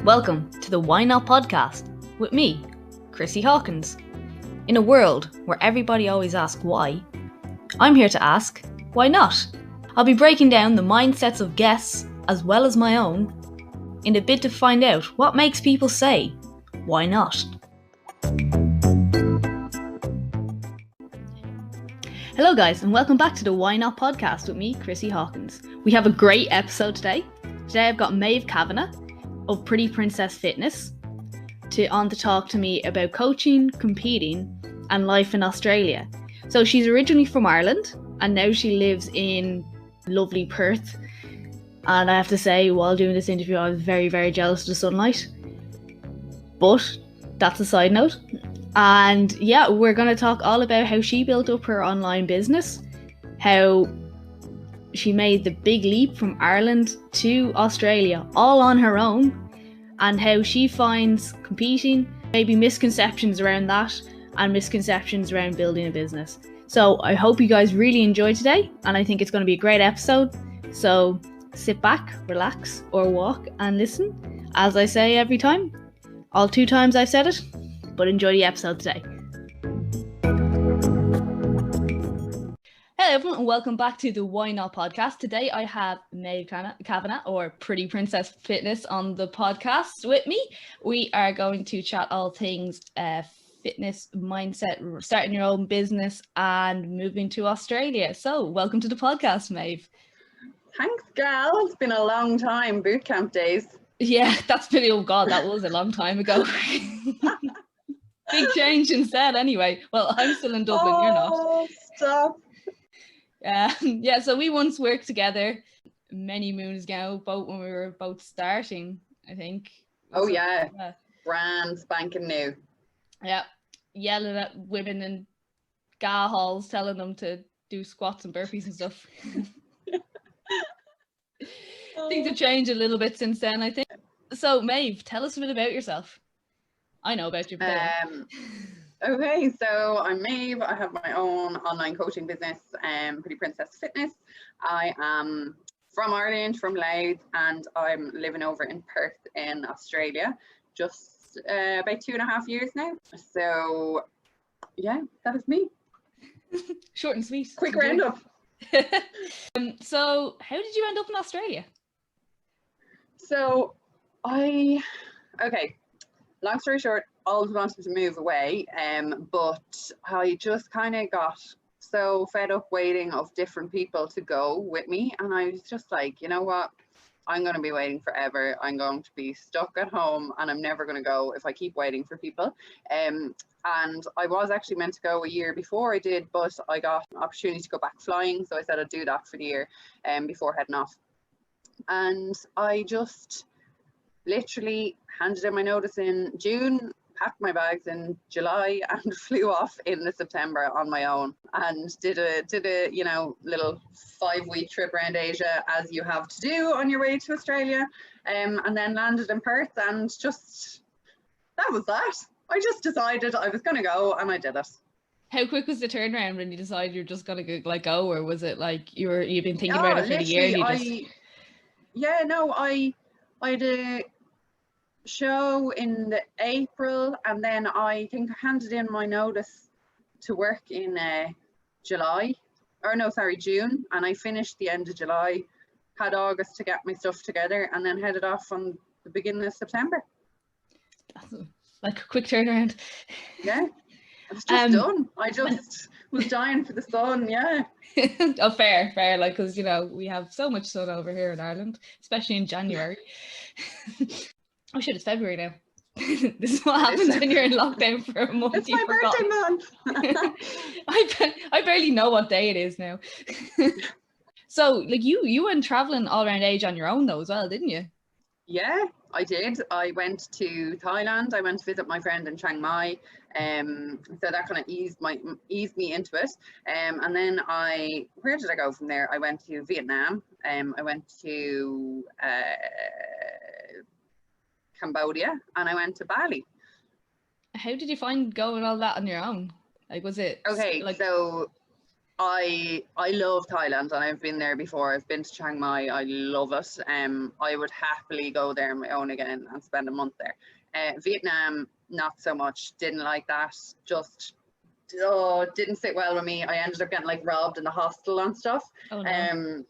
Welcome to the Why Not podcast with me, Chrissy Hawkins. In a world where everybody always asks why, I'm here to ask, why not? I'll be breaking down the mindsets of guests as well as my own in a bid to find out what makes people say, why not? Hello guys, and welcome back to the Why Not podcast with me, Chrissy Hawkins. We have a great episode today. Today I've got Meave Kavanagh of Pretty Princess Fitness on to talk to me about coaching, competing and life in Australia. So she's originally from Ireland and now she lives in lovely Perth. And I have to say, while doing this interview, I was very, very jealous of the sunlight. But that's a side note. And yeah, we're going to talk all about how she built up her online business, how she made the big leap from Ireland to Australia all on her own, and how she finds competing, maybe misconceptions around that, and misconceptions around building a business. So I hope you guys really enjoy today, and I think it's going to be a great episode. So sit back, relax, or walk and listen, as I say every time. All 2 times I've said it, but enjoy the episode today. Hello everyone and welcome back to the Why Not podcast. Today I have Meave Kavanagh or Pretty Princess Fitness on the podcast with me. We are going to chat all things fitness, mindset, starting your own business and moving to Australia. So welcome to the podcast, Meave. Thanks, gal. It's been a long time, boot camp days. Yeah, that's been, oh God, that was a long time ago. Big change instead anyway. Well, I'm still in Dublin, you're not. Oh, stop. Yeah, so we once worked together many moons ago, both when we were both starting, I think. Oh, yeah. Brand spanking new. Yeah, yelling at women in ga halls, telling them to do squats and burpees and stuff. Things have changed a little bit since then, I think. So, Meave, tell us a bit about yourself. I know about you. Okay, so I'm Meave. I have my own online coaching business, Pretty Princess Fitness. I am from Ireland, from Louth, and I'm living over in Perth in Australia, just about 2.5 years now. So, yeah, that is me. Short and sweet. Quick roundup. So, how did you end up in Australia? So, okay, long story short, always wanted to move away, but I just kind of got so fed up waiting of different people to go with me, and I was just like, you know what, I'm going to be waiting forever. I'm going to be stuck at home and I'm never going to go if I keep waiting for people. And I was actually meant to go a year before I did, but I got an opportunity to go back flying, so I said I'd do that for the year before heading off. And I just literally handed in my notice in June, packed my bags in July and flew off in the September on my own and did a little 5-week trip around Asia, as you have to do on your way to Australia, and then landed in Perth, and just that was that. I just decided I was going to go and I did it. How quick was the turnaround when you decided you're just going to go, or was it like you've been thinking about it for a year? I had a show in April, and then I think I handed in my notice to work in June, and I finished the end of July, had August to get my stuff together, and then headed off on the beginning of September. That's like a quick turnaround. Yeah, I was just done. I just was dying for the sun. Yeah. Oh, fair, like, because we have so much sun over here in Ireland, especially in January. Oh shit, it's February now. This is what happens when you're in lockdown for a month. It's my birthday month. I barely know what day it is now. So, like, you went traveling all around Asia on your own though as well, didn't you? Yeah, I did. I went to Thailand. I went to visit my friend in Chiang Mai. So that kind of eased me into it. And then where did I go from there? I went to Vietnam. I went to Cambodia, and I went to Bali. How did you find going all that on your own? Like, was it okay? Like... So I love Thailand, and I've been there before. I've been to Chiang Mai. I love it. I would happily go there on my own again and spend a month there. Vietnam, not so much. Didn't like that. Just didn't sit well with me. I ended up getting like robbed in the hostel and stuff. Oh no.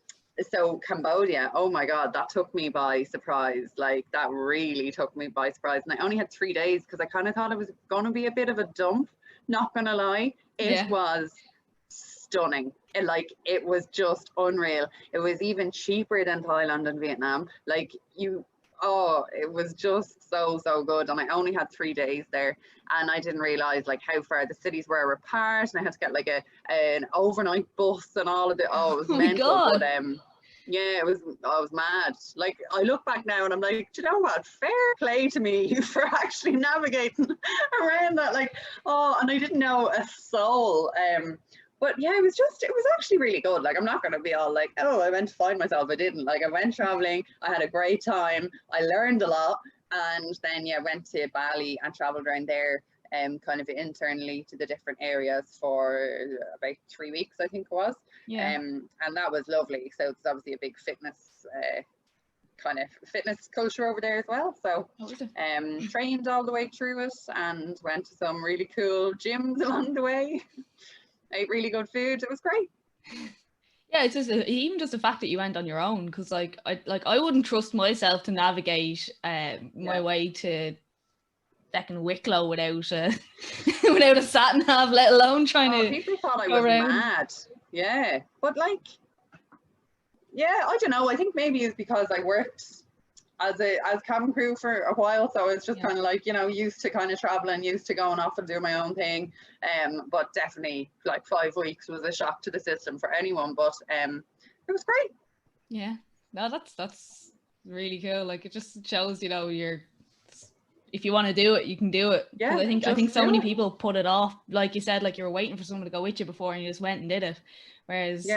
So Cambodia, oh my God, that took me by surprise. Like that really took me by surprise. And I only had 3 days because I kind of thought it was going to be a bit of a dump. Not gonna lie, it was stunning. It was just unreal. It was even cheaper than Thailand and Vietnam. Like it was just so good. And I only had 3 days there, and I didn't realize like how far the cities were apart, and I had to get like an overnight bus and all of it. Oh, it was mental. God. But yeah, I was mad. Like I look back now and I'm like, do you know what? Fair play to me for actually navigating around that. Like, and I didn't know a soul. But yeah, it was actually really good. Like, I'm not going to be all like, oh, I went to find myself. I didn't. Like, I went traveling. I had a great time. I learned a lot. And then, yeah, went to Bali and traveled around there, kind of internally to the different areas for about 3 weeks, I think it was. Yeah. And that was lovely. So it's obviously a big fitness culture over there as well. So trained all the way through it and went to some really cool gyms along the way. Ate really good food. It was great. Yeah, it's just even just the fact that you went on your own, because I wouldn't trust myself to navigate my way to fucking Wicklow without without a sat nav, let alone trying to. People thought I was mad. Yeah, but like, yeah, I don't know. I think maybe it's because I worked as cabin crew for a while, so it's just kind of like, you know, used to kind of traveling, used to going off and doing my own thing. But definitely like 5 weeks was a shock to the system for anyone, but it was great. Yeah, no, that's really cool. Like, it just shows, you know, if you want to do it, you can do it. Yeah, I think so many people put it off, like you said, like you were waiting for someone to go with you before and you just went and did it. Whereas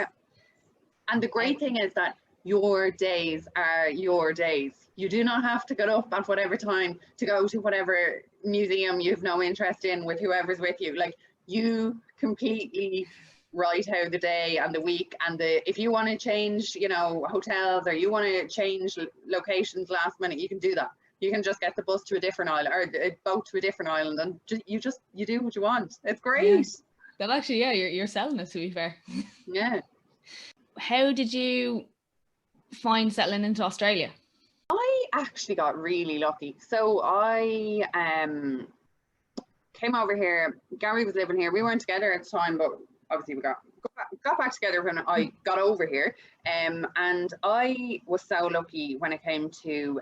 and the great thing is that your days are your days. You do not have to get up at whatever time to go to whatever museum you've no interest in with whoever's with you. Like, you completely write out the day and the week, and if you want to change, you know, hotels, or you want to change locations last minute, you can do that. You can just get the bus to a different island, or a boat to a different island, and you do what you want. It's great. Yeah. That actually, yeah, you're selling it, to be fair. Yeah. How did you find settling into Australia? I actually got really lucky. So I came over here. Gary was living here. We weren't together at the time, but obviously we got back together when I got over here. And I was so lucky when it came to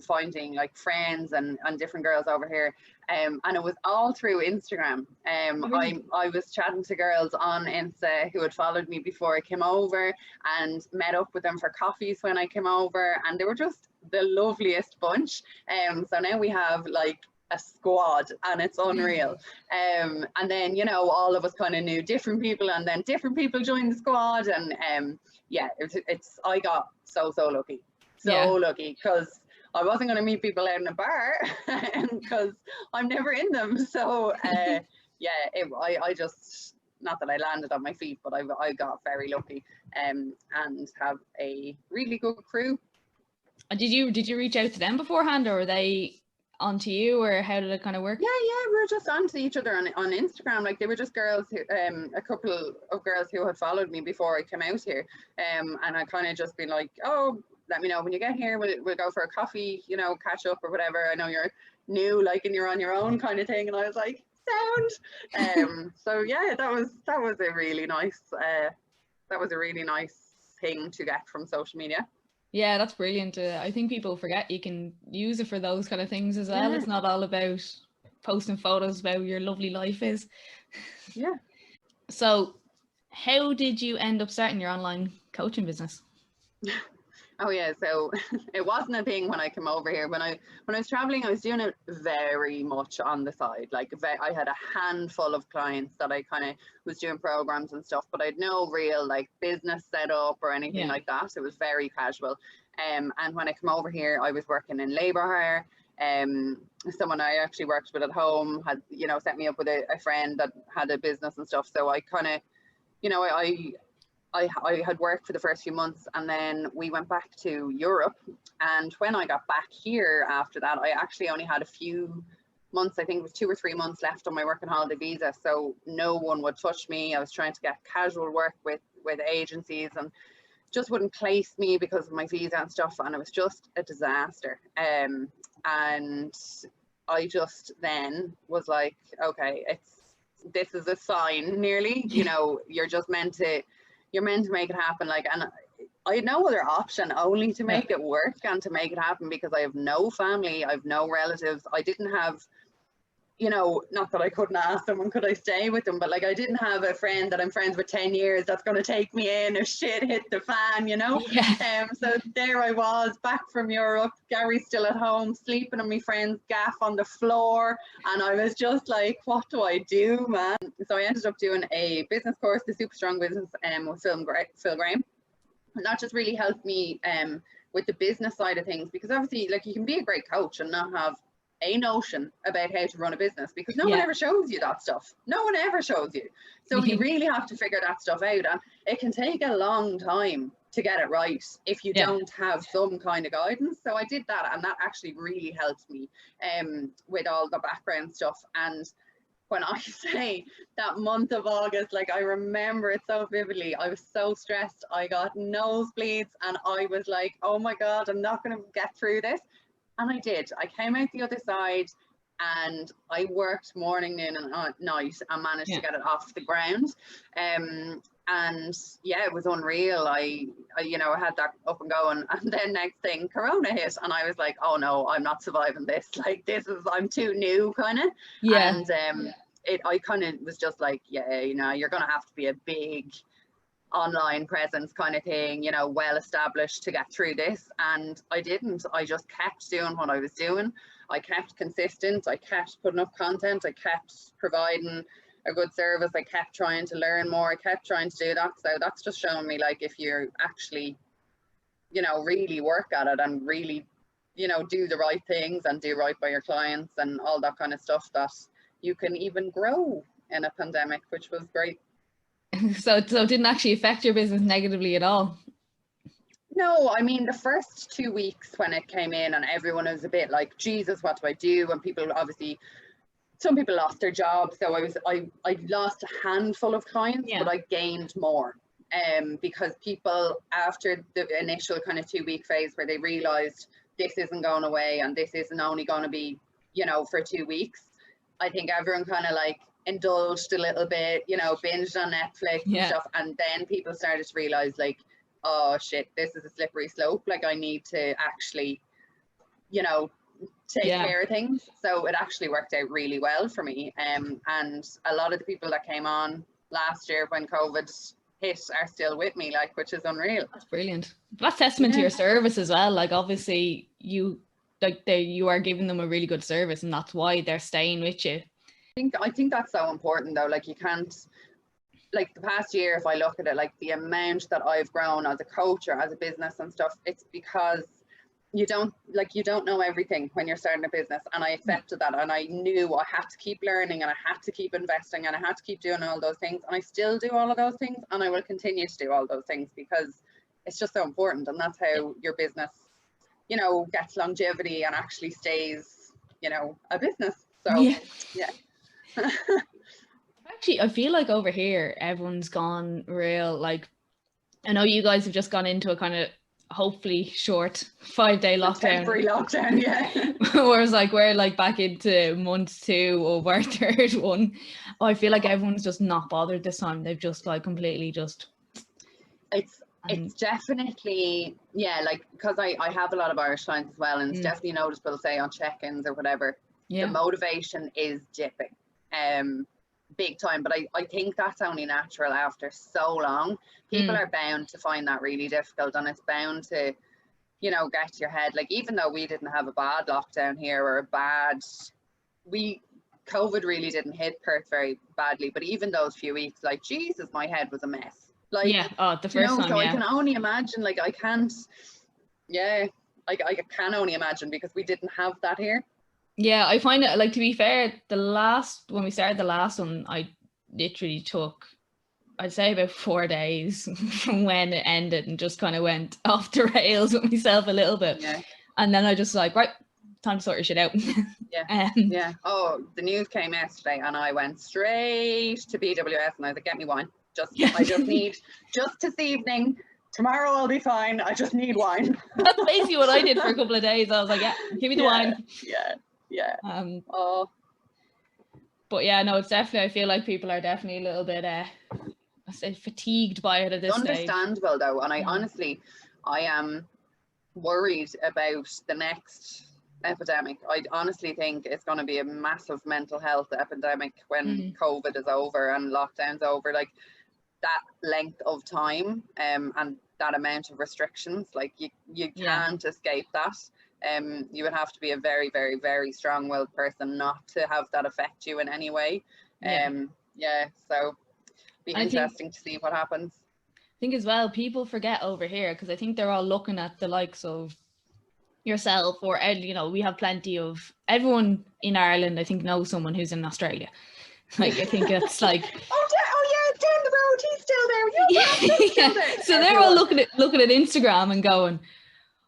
finding like friends and different girls over here. And it was all through Instagram. I was chatting to girls on Insta who had followed me before I came over, and met up with them for coffees when I came over, and they were just the loveliest bunch. So now we have like a squad, and it's unreal. And then, you know, all of us kind of knew different people, and then different people joined the squad, and yeah, it's I got so lucky, lucky, because I wasn't going to meet people out in a bar because I'm never in them. So yeah, I just, not that I landed on my feet, but I got very lucky, and have a really good crew. Did you reach out to them beforehand, or were they onto you, or how did it kind of work? Yeah, we were just onto each other on Instagram. Like, they were just girls who, a couple of girls who had followed me before I came out here, and I kind of just been like, oh, let me know when you get here. We'll go for a coffee, you know, catch up or whatever. I know you're new, like, and you're on your own kind of thing. And I was like, sound. So yeah, that was a really nice thing to get from social media. Yeah, that's brilliant. I think people forget you can use it for those kind of things as well. Yeah. It's not all about posting photos about how your lovely life is. Yeah. So how did you end up starting your online coaching business? Oh yeah, so it wasn't a thing when I came over here. When I was traveling, I was doing it very much on the side. Like, I had a handful of clients that I kind of was doing programs and stuff, but I had no real like business set up or anything like that. It was very casual. And when I came over here, I was working in labour hire. Someone I actually worked with at home had, you know, set me up with a friend that had a business and stuff. So I kind of you know, I had worked for the first few months, and then we went back to Europe. And when I got back here after that, I actually only had a few months, I think it was 2 or 3 months left on my working holiday visa. So no one would touch me. I was trying to get casual work with agencies, and just wouldn't place me because of my visa and stuff. And it was just a disaster. And I just then was like, okay, this is a sign nearly, you know, you're meant to make it happen. Like, and I had no other option only to make it work and to make it happen, because I have no family, I have no relatives. I didn't have, you know, not that I couldn't ask someone, could I stay with them, but like, I didn't have a friend that I'm friends with 10 years that's going to take me in if shit hit the fan, you know. So there I was, back from Europe, Gary's still at home, sleeping on my friend's gaff on the floor, and I was just like, what do I do, man? So I ended up doing a business course, the Super Strong Business, with Phil Graham. And that just really helped me with the business side of things, because obviously, like, you can be a great coach and not have a notion about how to run a business, because no one ever shows you that stuff. No one ever shows you. So you really have to figure that stuff out, and it can take a long time to get it right if you don't have some kind of guidance. So I did that, and that actually really helped me with all the background stuff. And when I say that month of August, like, I remember it so vividly. I was so stressed. I got nosebleeds, and I was like, oh my God, I'm not going to get through this. And I did. I came out the other side, and I worked morning, noon, and night, and managed to get it off the ground. And yeah, it was unreal. I you know, had that up and going, and then next thing, Corona hit, and I was like, oh no, I'm not surviving this. Like, I'm too new, kind of. And I kind of was just like, yeah, you know, you're gonna have to be a big online presence kind of thing, you know, well established to get through this. And I didn't. I just kept doing what I was doing. I kept consistent. I kept putting up content. I kept providing a good service. I kept trying to learn more. I kept trying to do that. So that's just showing me, like, if you actually, you know, really work at it and really, you know, do the right things and do right by your clients and all that kind of stuff, that you can even grow in a pandemic, which was great. So it didn't actually affect your business negatively at all? No, I mean, the first 2 weeks when it came in, and everyone was a bit like, Jesus, what do I do? And people, obviously, some people lost their jobs. So I lost a handful of clients, but I gained more. Because people, after the initial kind of 2 week phase where they realized this isn't going away and this isn't only going to be, you know, for 2 weeks, I think everyone kind of like indulged a little bit, you know, binged on Netflix and stuff. And then people started to realize, like, oh shit, this is a slippery slope. Like, I need to actually, you know, take care of things. So it actually worked out really well for me. And a lot of the people that came on last year when COVID hit are still with me, like, which is unreal. That's brilliant. That's testament to your service as well. Like, obviously you are giving them a really good service, and that's why they're staying with you. I think that's so important though. Like, you can't, like, the past year, if I look at it, like, the amount that I've grown as a coach or as a business and stuff, it's because you don't know everything when you're starting a business. And I accepted that, and I knew I had to keep learning, and I had to keep investing, and I had to keep doing all those things. And I still do all of those things, and I will continue to do all those things, because it's just so important. And that's how your business, you know, gets longevity and actually stays, you know, a business. So yeah. Actually, I feel like over here everyone's gone real, like, I know you guys have just gone into a kind of hopefully short 5-day lockdown. Temporary lockdown, Whereas, like, we're like back into month 2 or our 3rd one. I feel like everyone's just not bothered this time. They've just like completely just. It's definitely, like, because I have a lot of Irish clients as well, and it's definitely noticeable, say on check-ins or whatever, the motivation is dipping big time. But I think that's only natural after so long. People are bound to find that really difficult, and it's bound to, you know, get to your head. Like, even though we didn't have a bad lockdown here, or COVID really didn't hit Perth very badly, but even those few weeks, like, Jesus, my head was a mess. Like, the first time, so I can only imagine, like, I can only imagine, because we didn't have that here. Yeah, I find it, like, to be fair, when we started the last one, I literally took I'd say about 4 days from when it ended, and just kind of went off the rails with myself a little bit. Yeah. And then I just like, right, time to sort your shit out. Yeah. Yeah. Oh, the news came yesterday and I went straight to BWS and I was like, get me wine. I just need, just this evening. Tomorrow I'll be fine. I just need wine. That's basically what I did for a couple of days. I was like, yeah, give me the wine. Yeah. But yeah, no, it's definitely, I feel like people are definitely a little bit I say fatigued by it at this stage. Understandable though, and I am worried about the next epidemic. I honestly think it's going to be a massive mental health epidemic when COVID is over and lockdown's over. Like that length of time and that amount of restrictions, like you can't escape that. You would have to be a very, very, very strong-willed person not to have that affect you in any way. So be interesting to see what happens. I think as well, people forget over here, because I think they're all looking at the likes of yourself, or you know, we have plenty of, everyone in Ireland I think knows someone who's in Australia. Like I think it's like down the road, he's still there. He's still there. So they're all looking at Instagram and going,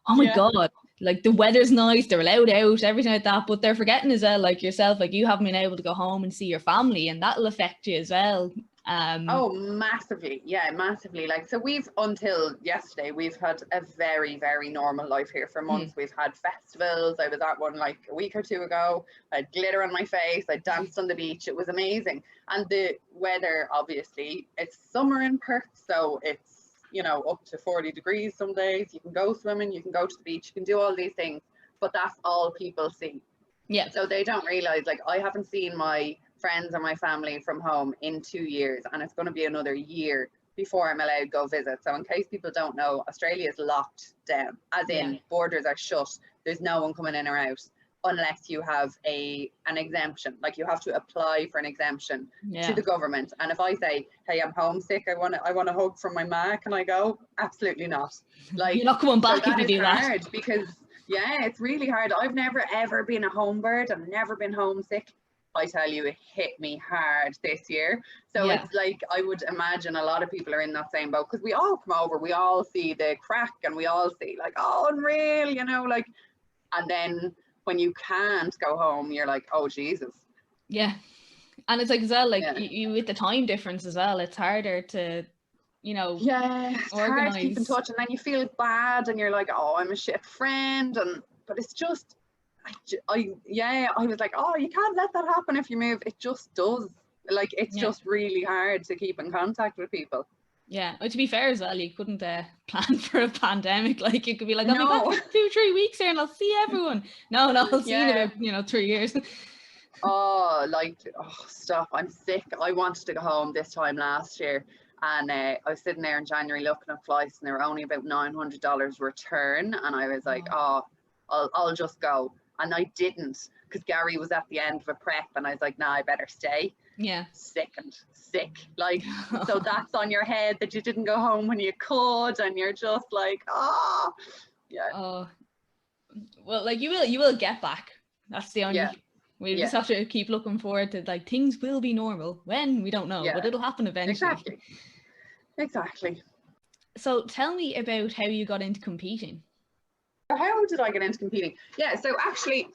oh my god, like the weather's nice, they're allowed out, everything like that, but they're forgetting as well, like yourself, like you haven't been able to go home and see your family, and that'll affect you as well. Oh, massively. Yeah, massively. Like, so we've, until yesterday, we've had a very, very normal life here for months. We've had festivals. I was at one like a week or two ago. I had glitter on my face. I danced on the beach. It was amazing. And the weather, obviously, it's summer in Perth, so it's, you know, up to 40 degrees some days. You can go swimming, you can go to the beach, you can do all these things, but that's all people see. Yeah. So they don't realize, like, I haven't seen my friends or my family from home in 2 years, and it's going to be another year before I'm allowed to go visit. So in case people don't know, Australia is locked down, as in borders are shut. There's no one coming in or out unless you have an exemption. Like, you have to apply for an exemption to the government. And if I say, hey, I'm homesick, I want a hug from my ma, can I go? Absolutely not. Like, you're not coming back if you do that. Because it's really hard. I've never ever been a home bird. I've never been homesick. I tell you, it hit me hard this year. So it's like, I would imagine a lot of people are in that same boat, because we all come over, we all see the crack, and we all see like, oh, unreal, you know, like, and then when you can't go home, you're like, oh, Jesus. Yeah. And it's like as well, like you with the time difference as well, it's harder to, you know, it's hard to keep in touch, and then you feel bad and you're like, oh, I'm a shit friend, but it's just, I was like, oh, you can't let that happen if you move. It just does. Like, it's just really hard to keep in contact with people. Yeah, but to be fair as well, you couldn't plan for a pandemic. Like, you could be like, I'll be back for 2-3 weeks here and I'll see everyone. No, I'll see you in about 3 years. Stop, I'm sick. I wanted to go home this time last year, and I was sitting there in January looking at flights, and they were only about $900 return, and I was like, I'll just go. And I didn't, because Gary was at the end of a prep, and I was like, nah, I better stay. Sick. Like, so that's on your head that you didn't go home when you could, and you're just like, well, like, you will get back. That's the only we just have to keep looking forward to, like, things will be normal. When, we don't know, but it'll happen eventually. Exactly. So tell me about how you got into competing. How did I get into competing? So actually,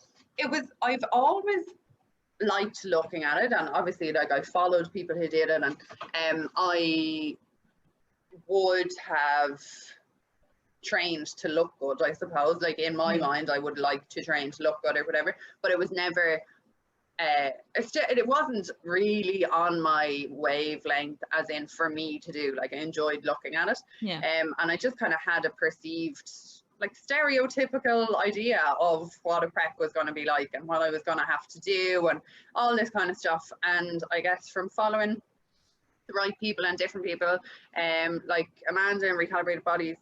I've always liked looking at it, and obviously, like, I followed people who did it, and I would have trained to look good, I suppose. Like, in my mind, I would like to train to look good or whatever, but it was never it wasn't really on my wavelength, as in for me to do. Like, I enjoyed looking at it, and I just kind of had a perceived, like, stereotypical idea of what a prep was going to be like and what I was going to have to do and all this kind of stuff. And I guess from following the right people and different people, like Amanda in Recalibrated Bodies,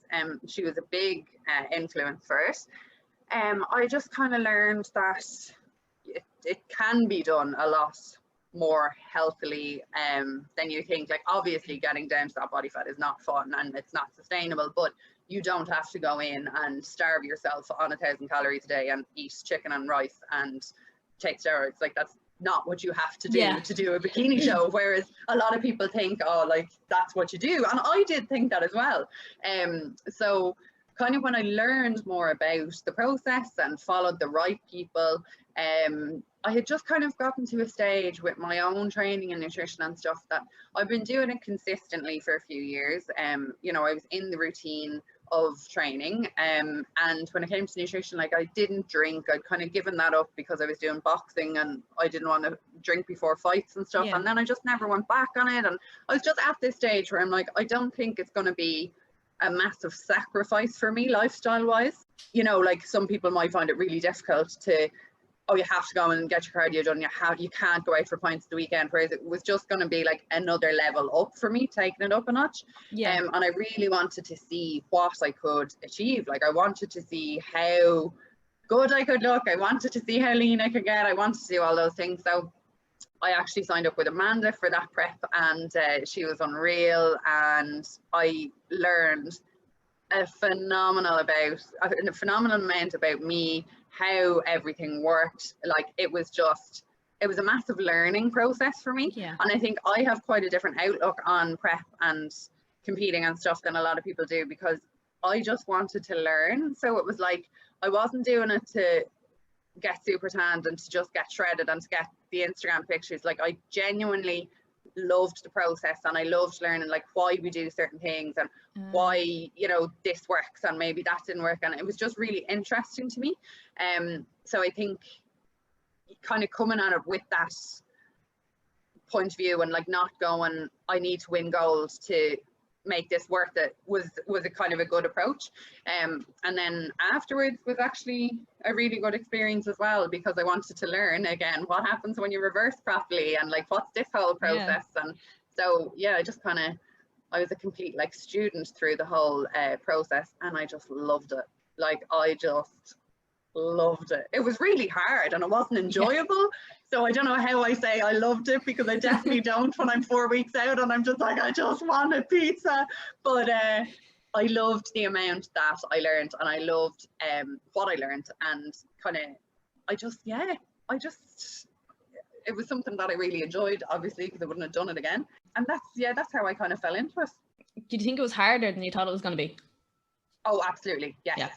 she was a big influence for it. I just kind of learned that it can be done a lot more healthily than you think. Like, obviously, getting down to that body fat is not fun and it's not sustainable, but you don't have to go in and starve yourself on 1,000 calories a day and eat chicken and rice and take steroids. Like, not what you have to do to do a bikini show, whereas a lot of people think, oh, like that's what you do, and I did think that as well. So kind of when I learned more about the process and followed the right people, I had just kind of gotten to a stage with my own training and nutrition and stuff that I've been doing it consistently for a few years. You know, I was in the routine of training, and when it came to nutrition, like I didn't drink. I'd kind of given that up because I was doing boxing and I didn't want to drink before fights and stuff, and then I just never went back on it. And I was just at this stage where I'm like, I don't think it's going to be a massive sacrifice for me lifestyle wise. You know, like some people might find it really difficult to, oh, you have to go and get your cardio done, you can't go out for pints the weekend, whereas it was just going to be like another level up for me, taking it up a notch. And I really wanted to see what I could achieve. Like I wanted to see how good I could look, I wanted to see how lean I could get, I wanted to do all those things. So I actually signed up with Amanda for that prep, and she was unreal, and I learned a phenomenal amount about me, how everything worked. Like it was a massive learning process for me. And I think I have quite a different outlook on prep and competing and stuff than a lot of people do, because I just wanted to learn. So it was like I wasn't doing it to get super tanned and to just get shredded and to get the Instagram pictures. Like I genuinely loved the process, and I loved learning like why we do certain things and why, you know, this works and maybe that didn't work, and it was just really interesting to me. So I think kind of coming at it with that point of view and like not going, I need to win gold to make this worth it, was a kind of a good approach. And then afterwards was actually a really good experience as well, because I wanted to learn again what happens when you reverse properly and like what's this whole process. And so I just kind of, I was a complete like student through the whole process, and I just loved it. Like I just loved it. It was really hard and it wasn't enjoyable. So I don't know how I say I loved it, because I definitely don't when I'm 4 weeks out and I'm just like, I just wanted pizza. But I loved the amount that I learned, and I loved what I learned, and kind of it was something that I really enjoyed, obviously, because I wouldn't have done it again. And that's how I kind of fell into it. Did you think it was harder than you thought it was going to be? Oh, absolutely. Yes. Yeah.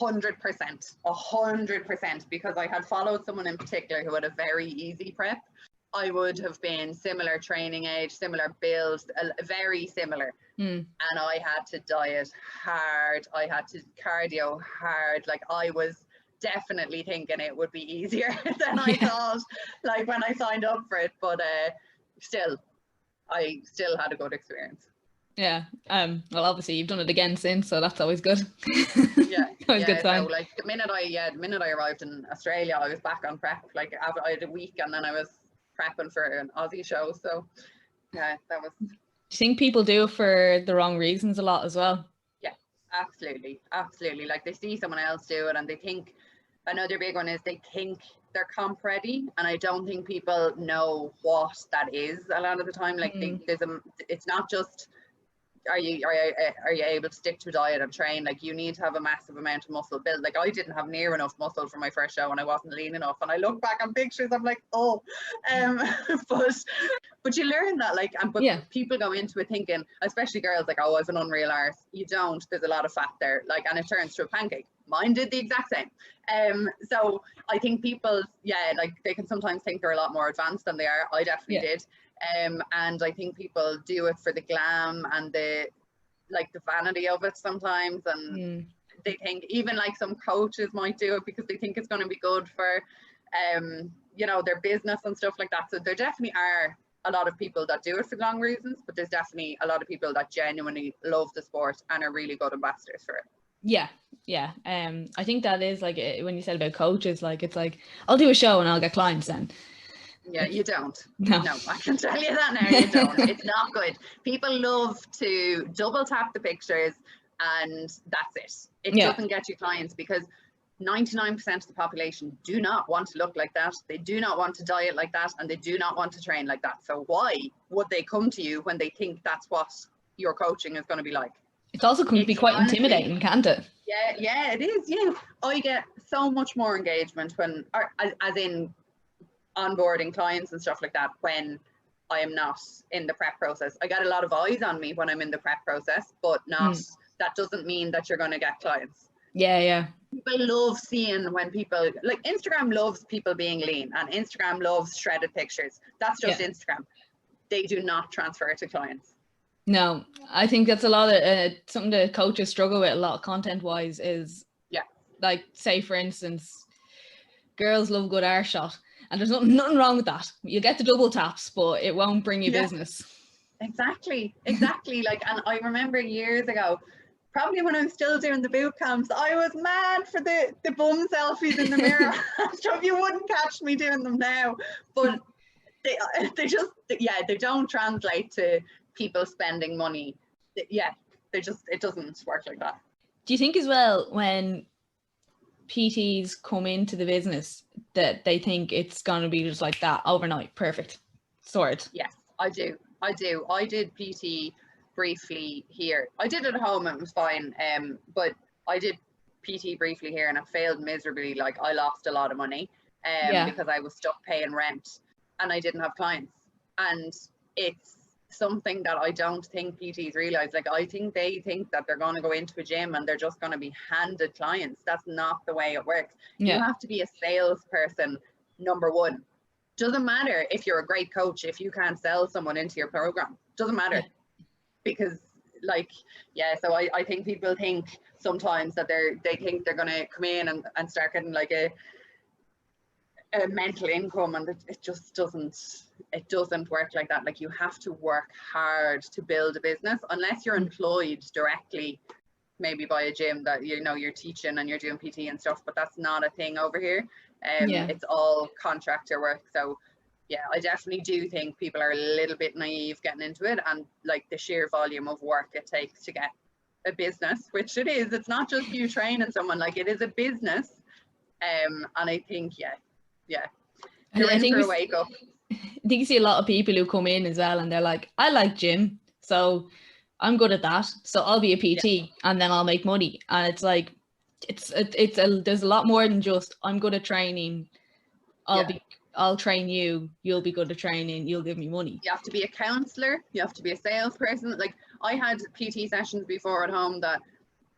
100%, because I had followed someone in particular who had a very easy prep. I would have been similar training age, similar builds, very similar. And I had to diet hard. I had to cardio hard. Like I was definitely thinking it would be easier than I thought, like when I signed up for it. But I still had a good experience. Well, obviously you've done it again since, so that's always good. Good sign. So like the minute I arrived in Australia, I was back on prep. Like I had a week, and then I was prepping for an Aussie show. So that was. Do you think people do it for the wrong reasons a lot as well? Yeah, absolutely. Like they see someone else do it, and they think, another big one is they think they're comp ready, and I don't think people know what that is a lot of the time. Like it's not just, are you able to stick to a diet and train? Like you need to have a massive amount of muscle build. Like I didn't have near enough muscle for my first show, and I wasn't lean enough, and I look back on pictures, I'm like, but you learn that, like, people go into it thinking, especially girls, like, oh, I've an unreal arse. You don't. There's a lot of fat there, like, and it turns to a pancake. Mine did the exact same. So I think people, like they can sometimes think they're a lot more advanced than they are. I definitely did. And I think people do it for the glam and the vanity of it sometimes, and they think, even like some coaches might do it because they think it's going to be good for their business and stuff like that. So there definitely are a lot of people that do it for the wrong reasons, but there's definitely a lot of people that genuinely love the sport and are really good ambassadors for it. I think that is like, when you said about coaches, like it's like, I'll do a show and I'll get clients then. Yeah, you don't. No, I can tell you that now, you don't. It's not good. People love to double tap the pictures and that's it. It doesn't get you clients, because 99% of the population do not want to look like that. They do not want to diet like that, and they do not want to train like that. So why would they come to you when they think that's what your coaching is going to be like? It also can be quite intimidating, can't it? Yeah, it is. Yeah, I get so much more engagement when, as in, onboarding clients and stuff like that when I am not in the prep process. I get a lot of eyes on me when I'm in the prep process, but not, that doesn't mean that you're going to get clients. Yeah. People love seeing when people, like Instagram loves people being lean, and Instagram loves shredded pictures. That's just Instagram. They do not transfer to clients. No, I think that's a lot of something that coaches struggle with a lot content wise is, like, say for instance, girls love a good arse shot, and there's nothing wrong with that. You get the double taps, but it won't bring you business. Exactly. Like, and I remember years ago, probably when I was still doing the boot camps, I was mad for the bum selfies in the mirror. So you wouldn't catch me doing them now, but they just, they don't translate to people spending money. It doesn't work like that. Do you think as well, when PTs come into the business, that they think it's going to be just like that overnight, perfect, sorted? Yes, I do. I did PT briefly here. I did it at home and it was fine. But I did PT briefly here and it failed miserably. Like, I lost a lot of money because I was stuck paying rent and I didn't have clients. And it's something that I don't think PTs realize. Like, I think they think that they're going to go into a gym and they're just going to be handed clients. That's not the way it works. You have to be a salesperson, number one. Doesn't matter if you're a great coach, if you can't sell someone into your program, doesn't matter. Because so I think people think sometimes that they think they're going to come in and start getting like a mental income, and it just doesn't work like that. Like, you have to work hard to build a business, unless you're employed directly maybe by a gym that you're teaching and you're doing PT and stuff, but that's not a thing over here. It's all contractor work. So I definitely do think people are a little bit naive getting into it, and like the sheer volume of work it takes to get a business, which it is. It's not just you training someone, like, it is a business. And I think you're in for a wake up. I think you see a lot of people who come in as well and they're like, I like gym, so I'm good at that, so I'll be a PT and then I'll make money. And it's like, there's a lot more than just, I'm good at training, I'll train you, you'll be good at training, you'll give me money. You have to be a counselor, you have to be a salesperson. Like, I had PT sessions before at home that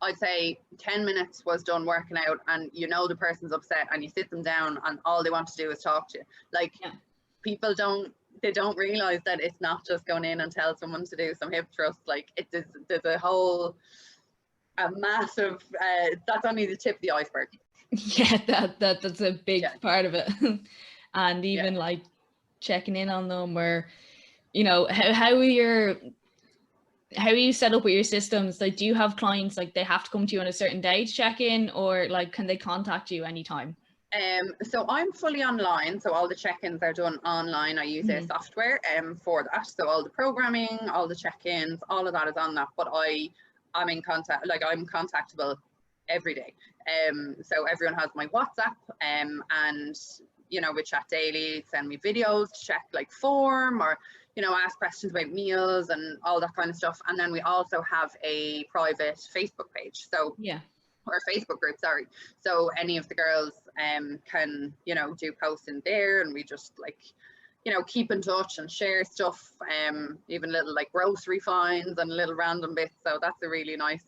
I'd say 10 minutes was done working out, and the person's upset, and you sit them down and all they want to do is talk to you. Like, people don't realize that it's not just going in and tell someone to do some hip thrusts. Like, there's a massive that's only the tip of the iceberg. That's a big part of it. And even like checking in on them, or how are you set up with your systems? Like, do you have clients, like, they have to come to you on a certain day to check in, or like, can they contact you anytime? So I'm fully online, so all the check-ins are done online. I use a software for that, so all the programming, all the check-ins, all of that is on that. But I'm in contact, like, I'm contactable every day. So everyone has my WhatsApp, and we chat daily, send me videos to check like form, or ask questions about meals and all that kind of stuff. And then we also have a private Facebook page, or a Facebook group, sorry. So any of the girls can do posts in there, and we just keep in touch and share stuff, even little like grocery finds and little random bits. So that's a really nice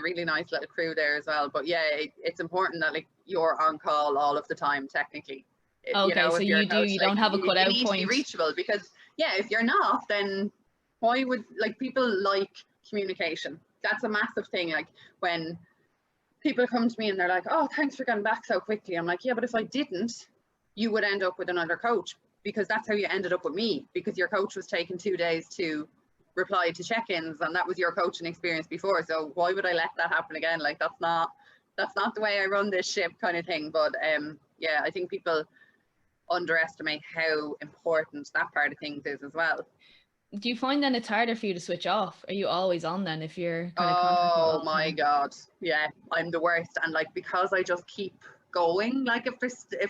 really nice little crew there as well. But it's important that, like, you're on call all of the time technically. Okay, so you don't have a cutout point. You need to be reachable, because if you're not, then why would, like, people like communication. That's a massive thing. Like, when people come to me and they're like, oh, thanks for getting back so quickly, I'm like, yeah, but if I didn't, you would end up with another coach, because that's how you ended up with me, because your coach was taking 2 days to reply to check-ins, and that was your coaching experience before. So why would I let that happen again? Like, that's not the way I run this ship, kind of thing. But I think people underestimate how important that part of things is as well. Do you find then it's harder for you to switch off? Are you always on then if you're kind of oh my god, I'm the worst. And like, because I just keep going. Like if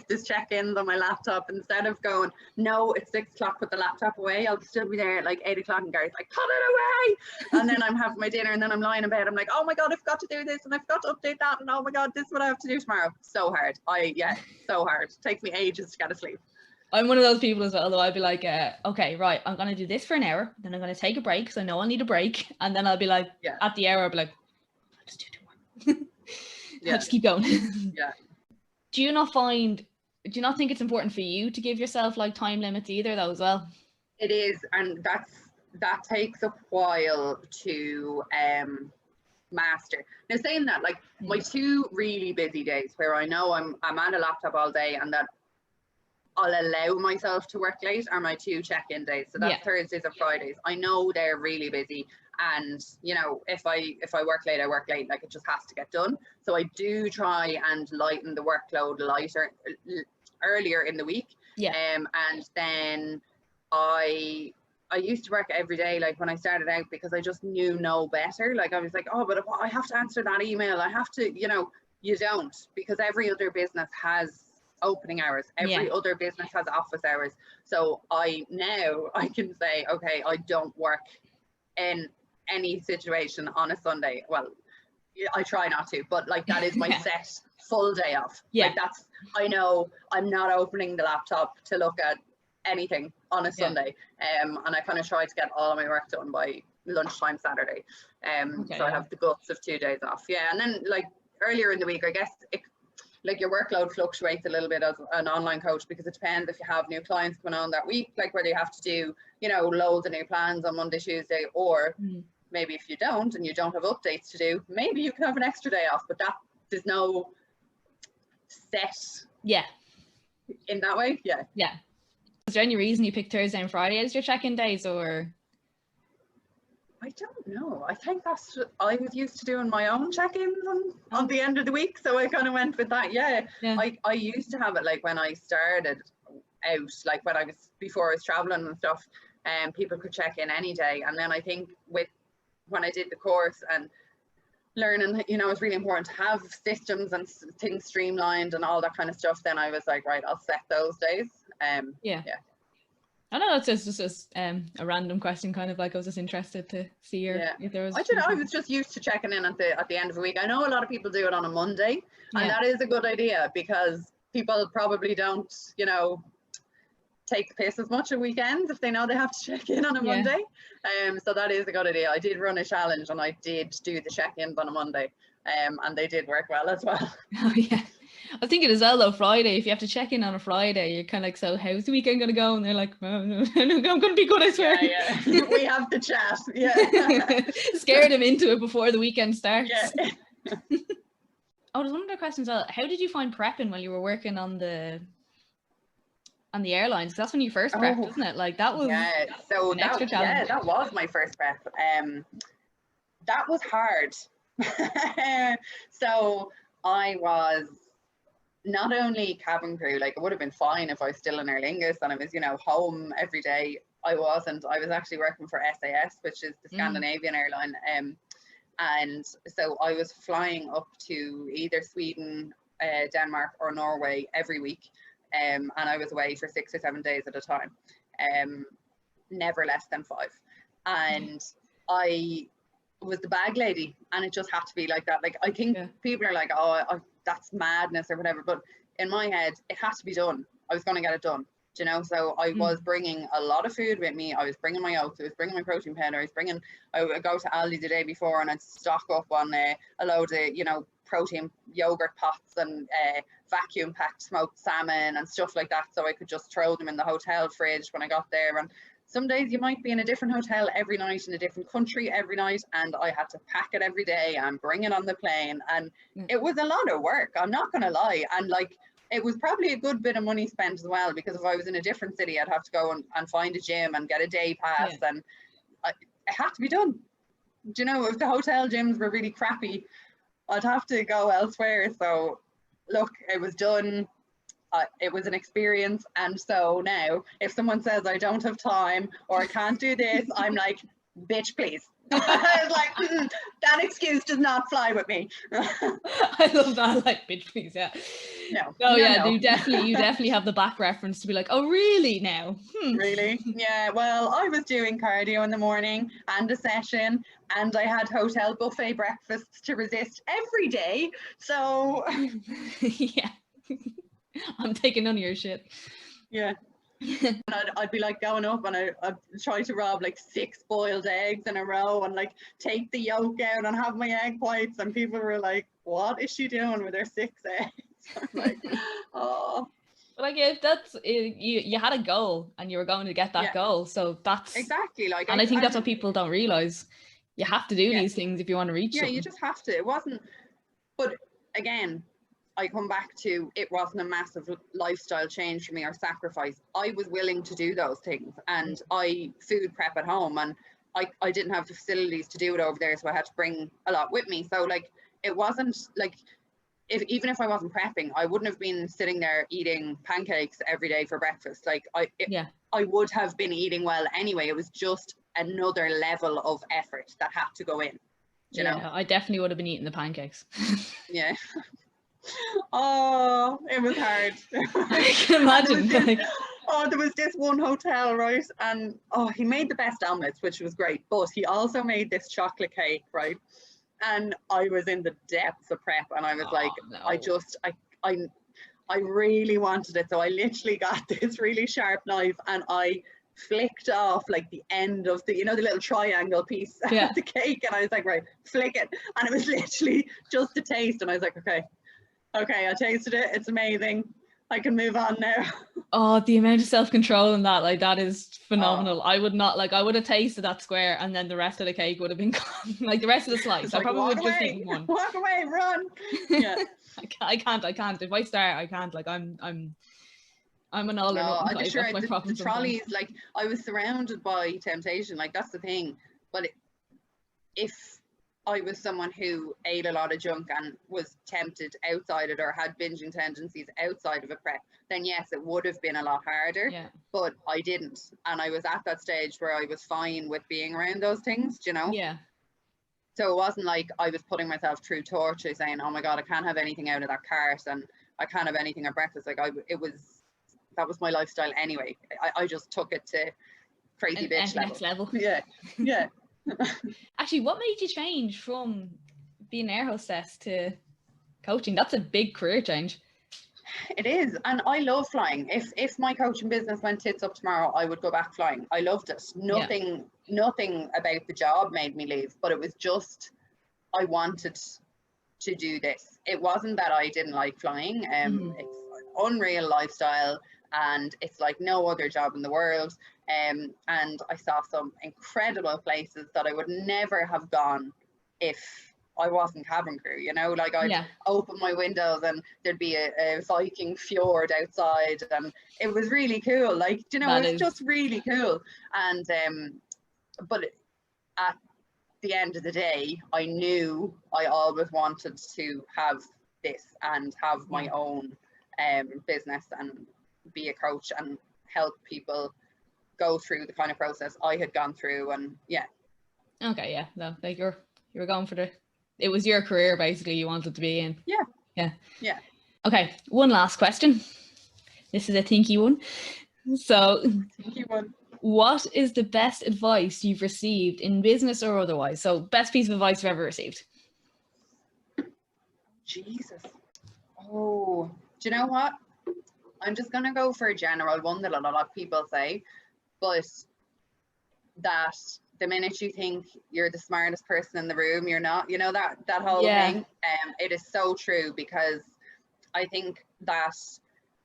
there's check-ins on my laptop, instead of going, no, it's 6 o'clock, put the laptop away, I'll still be there at like 8 o'clock and Gary's like, put it away. And then I'm having my dinner and then I'm lying in bed. I'm like, oh my God, I've got to do this and I've got to update that. And oh my God, this is what I have to do tomorrow. So hard. So hard. It takes me ages to get to sleep. I'm one of those people as well, though. I'll be like, okay, right, I'm going to do this for an hour. Then I'm going to take a break because I know I'll need a break. And then I'll be like, at the hour, I'll be like, I'll just do 2 more. I'll just keep going. Yeah. Do you not think it's important for you to give yourself like time limits either, though, as well? It is. And that takes a while to master. Now, saying that, like my 2 really busy days where I know I'm at a laptop all day and that I'll allow myself to work late are my 2 check-in days. So that's Thursdays and Fridays. I know they're really busy, and you know, if I work late, I work late. Like, it just has to get done. So I do try and lighten the workload earlier in the week. And then I used to work every day, like when I started out, because I just knew no better. Like, I was like, oh, but if I have to answer that email, I have to, you know, you don't, because every other business has opening hours, every other business has office hours. So I can say, okay, I don't work in any situation on a Sunday. Well, I try not to, but like that is my set full day off. Like, that's, I know I'm not opening the laptop to look at anything on a Sunday. And I kind of try to get all of my work done by lunchtime Saturday. So I have the guts of 2 days off. And then like earlier in the week, I guess like your workload fluctuates a little bit as an online coach, because it depends if you have new clients coming on that week, like whether you have to do, you know, loads of new plans on Monday, Tuesday, or maybe if you don't and you don't have updates to do, maybe you can have an extra day off, but that there's no set in that way. Is there any reason you picked Thursday and Friday as your check-in days, or? I don't know. I think I was used to doing my own check-ins on the end of the week, so I kind of went with that. I used to have it like when I started out, like before I was traveling and stuff, and people could check in any day. And then I think when I did the course and learning, you know, it's really important to have systems and things streamlined and all that kind of stuff. Then I was like, right, I'll set those days. I know it's just a random question, kind of like I was just interested to see if there was. I was just used to checking in at the end of the week. I know a lot of people do it on a Monday, and that is a good idea, because people probably don't, you know, take the piss as much at weekends if they know they have to check in on a Monday. So that is a good idea. I did run a challenge and I did do the check-ins on a Monday, and they did work well as well. Oh yeah. I was thinking as well though, Friday, if you have to check in on a Friday, you're kind of like, so how's the weekend going to go? And they're like, oh, no, I'm going to be good, I swear. We have to chat. Scare them into it before the weekend starts. Oh, there's one other question as well. How did you find prepping while you were working on the airlines? That's when you first prepped, wasn't it? Like that was extra challenge. That was my first prep. That was hard. So I was not only cabin crew, like it would have been fine if I was still in Aer Lingus and I was, you know, home every day. I wasn't. I was actually working for SAS, which is the Scandinavian airline. And so I was flying up to either Sweden, Denmark or Norway every week. And I was away for 6 or 7 days at a time. Never less than 5. And I was the bag lady, and it just had to be like that. Like, I think people are like, oh, that's madness or whatever, but in my head it had to be done. I was going to get it done, you know. So I was bringing a lot of food with me. I was bringing my oats, I was bringing my protein powder, I would go to Aldi the day before and I'd stock up on a load of, you know, protein yogurt pots and vacuum packed smoked salmon and stuff like that, so I could just throw them in the hotel fridge when I got there. And some days you might be in a different hotel every night, in a different country every night, and I had to pack it every day and bring it on the plane, and it was a lot of work, I'm not gonna lie. And like, it was probably a good bit of money spent as well, because if I was in a different city I'd have to go and find a gym and get a day pass, and it had to be done. Do you know, if the hotel gyms were really crappy, I'd have to go elsewhere. So look, it was done. It was an experience, and so now if someone says I don't have time or I can't do this, I'm like, bitch, please. I was like, that excuse does not fly with me. I love that, like, bitch, please. No. Oh yeah, no. you definitely have the back reference to be like, oh really now? Really? Yeah. Well, I was doing cardio in the morning and a session, and I had hotel buffet breakfasts to resist every day. So Yeah. I'm taking none of your shit. yeah. And I'd be like going up and I'd try to rob like 6 boiled eggs in a row and like take the yolk out and have my egg whites, and people were like, what is she doing with her 6 eggs? I'm like, oh. But like if that's you had a goal and you were going to get that goal, so that's exactly like, and I think that's what people don't realize. You have to do these things if you want to reach something. You just have to. It wasn't, but again, I come back to, it wasn't a massive lifestyle change for me or sacrifice. I was willing to do those things, and I food prep at home, and I didn't have the facilities to do it over there, so I had to bring a lot with me. So like, it wasn't like, even if I wasn't prepping, I wouldn't have been sitting there eating pancakes every day for breakfast. Like I would have been eating well anyway. It was just another level of effort that had to go in. You know? I definitely would have been eating the pancakes. Yeah. Oh, it was hard. I can imagine. There was this one hotel, right? And he made the best omelets, which was great. But he also made this chocolate cake, right? And I was in the depths of prep, and I was like, no. I really wanted it. So I literally got this really sharp knife and I flicked off like the end of the, the little triangle piece of the cake. And I was like, right, flick it. And it was literally just a taste. And I was like, okay, I tasted it. It's amazing. I can move on now. Oh, the amount of self-control in that, like, that is phenomenal. I would not, like, I would have tasted that square and then the rest of the cake would have been gone. Like the rest of the slice. I probably would have just eaten one. Walk away, run. Yeah. I can't. If I start, I can't. Like I'm an all or nothing type. Sure, That's my problem. The trolleys, like, I was surrounded by temptation. Like, that's the thing. But if I was someone who ate a lot of junk and was tempted outside it or had binging tendencies outside of a prep, then yes, it would have been a lot harder. Yeah. But I didn't. And I was at that stage where I was fine with being around those things, you know? Yeah. So it wasn't like I was putting myself through torture saying, oh my God, I can't have anything out of that cart and I can't have anything at breakfast. Like that was my lifestyle anyway. I just took it to crazy bitch level. Next level. Yeah. Yeah. Actually, what made you change from being an air hostess to coaching? That's a big career change. It is, and I love flying. If my coaching business went tits up tomorrow, I would go back flying. I loved it. Nothing about the job made me leave, but it was just I wanted to do this. It wasn't that I didn't like flying. It's an unreal lifestyle, and it's like no other job in the world. And I saw some incredible places that I would never have gone if I wasn't cabin crew, like I'd open my windows and there'd be a Viking fjord outside, and it was really cool. Like, it was just really cool. And but at the end of the day, I knew I always wanted to have this and have my own business and be a coach and help people go through the kind of process I had gone through. And okay, no, like you were going for it was your career basically you wanted to be in. Yeah. Okay, one last question. This is a thinky one. So what is the best advice you've received in business or otherwise? So best piece of advice you've ever received? Jesus. Oh, do you know what? I'm just gonna go for a general one that a lot of people say, but that the minute you think you're the smartest person in the room, you're not, that whole thing. It is so true, because I think that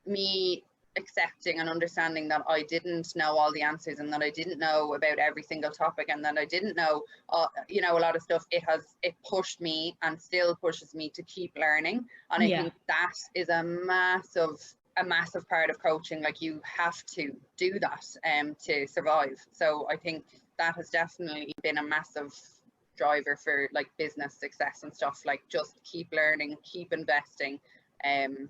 me accepting and understanding that I didn't know all the answers and that I didn't know about every single topic and that I didn't know, a lot of stuff, it pushed me and still pushes me to keep learning. And I think that is a massive part of coaching. Like, you have to do that to survive. So I think that has definitely been a massive driver for like business success and stuff. Like, just keep learning, keep investing, and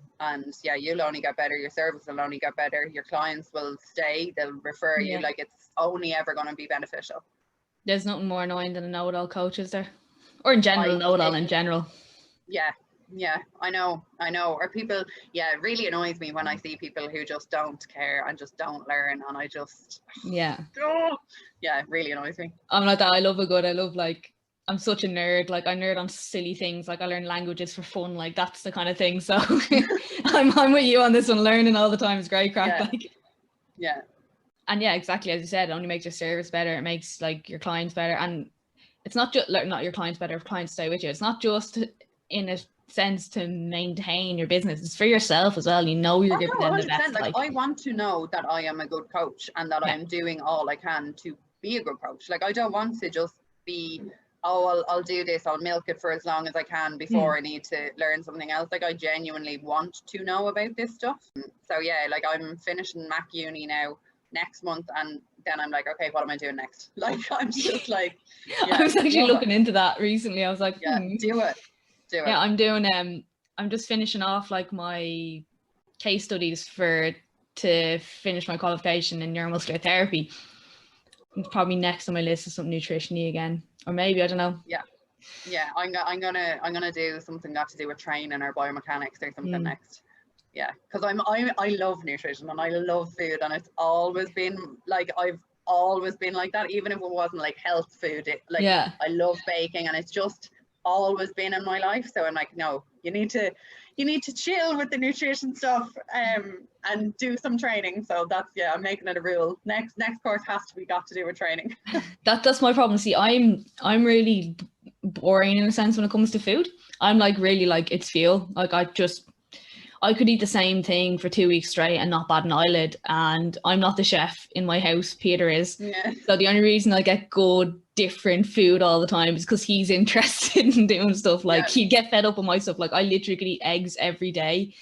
you'll only get better. Your service will only get better. Your clients will stay, they'll refer you. Like, it's only ever going to be beneficial. There's nothing more annoying than a know-it-all coach, is there? Or in general, know-it-all in general. Yeah, Yeah, I know. Or people, yeah, it really annoys me when I see people who just don't care and just don't learn, and I just, Yeah. yeah, it really annoys me. I'm like that. I love like, I'm such a nerd. Like, I nerd on silly things. Like, I learn languages for fun. Like, that's the kind of thing. So I'm with you on this one. Learning all the time is great crack. Yeah. Like, Yeah. and yeah, exactly as you said, it only makes your service better. It makes like your clients better, and it's not just like, not your clients better if clients stay with you. It's not just in a sense to maintain your business. It's for yourself as well. You know, you're giving No, them the 100%. best. Like, I want to know that I am a good coach and that Yeah. I'm doing all I can to be a good coach. Like, I don't want to just be, oh, I'll do this, I'll milk it for as long as I can before I need to learn something else. Like, I genuinely want to know about this stuff. So yeah, like, I'm finishing Mac Uni now next month, and then I'm like, okay, what am I doing next? Like, I'm just like, yeah, I was actually looking into that recently. I was like, yeah, do it. Yeah, I'm doing I'm just finishing off like my case studies to finish my qualification in neuromuscular therapy. Probably next on my list is something nutrition-y again, or maybe, I don't know. Yeah, I'm gonna do something got to do with training or biomechanics or something next. Yeah, because I love nutrition and I love food, and it's always been like, I've always been like that, even if it wasn't like health food. I love baking, and it's just always been in my life. So I'm like, no, you need to chill with the nutrition stuff and do some training. So that's, yeah, I'm making it a rule. Next course has to be got to do with training. That's my problem. See, I'm really boring in a sense when it comes to food. I'm like really like, it's fuel. Like, I could eat the same thing for 2 weeks straight and not bat an eyelid. And I'm not the chef in my house. Peter is. Yeah. So the only reason I get good, different food all the time is because he's interested in doing stuff. Like, he'd get fed up with my stuff. Like, I literally could eat eggs every day.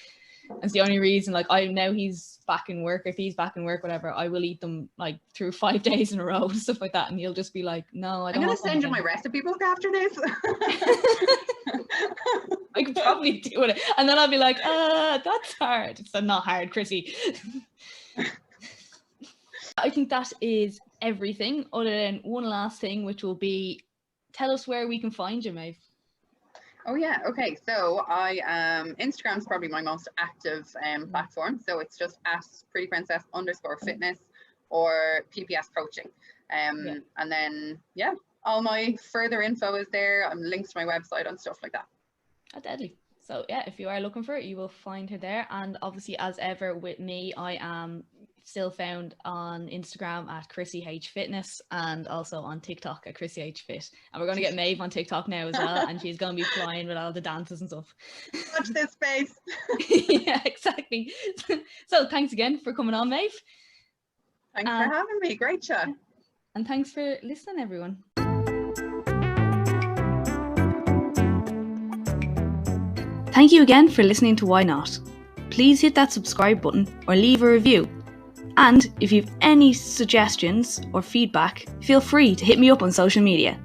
It's the only reason, like, now he's back in work. If he's back in work, whatever, I will eat them like through 5 days in a row and stuff like that. And he'll just be like, no, I don't. I'm going to send you my recipe book after this. I could probably do it. And then I'll be like, that's hard. It's not hard, Chrissy. I think that is everything, other than one last thing, which will be, tell us where we can find you, Maeve. Oh yeah, okay. So Instagram's probably my most active platform. So it's just at prettyprincess_fitness or PPS coaching. And then all my further info is there. Links to my website and stuff like that. Oh, deadly. So yeah, if you are looking for it, you will find her there. And obviously, as ever with me, I am still found on Instagram at Chrissy H Fitness, and also on TikTok at Chrissy H Fit. And we're going to get Maeve on TikTok now as well, and she's going to be flying with all the dances and stuff. Watch this space. Yeah, exactly. So thanks again for coming on, Maeve. Thanks for having me. Great chat. And thanks for listening, everyone. Thank you again for listening to Why Not. Please hit that subscribe button or leave a review. And if you have any suggestions or feedback, feel free to hit me up on social media.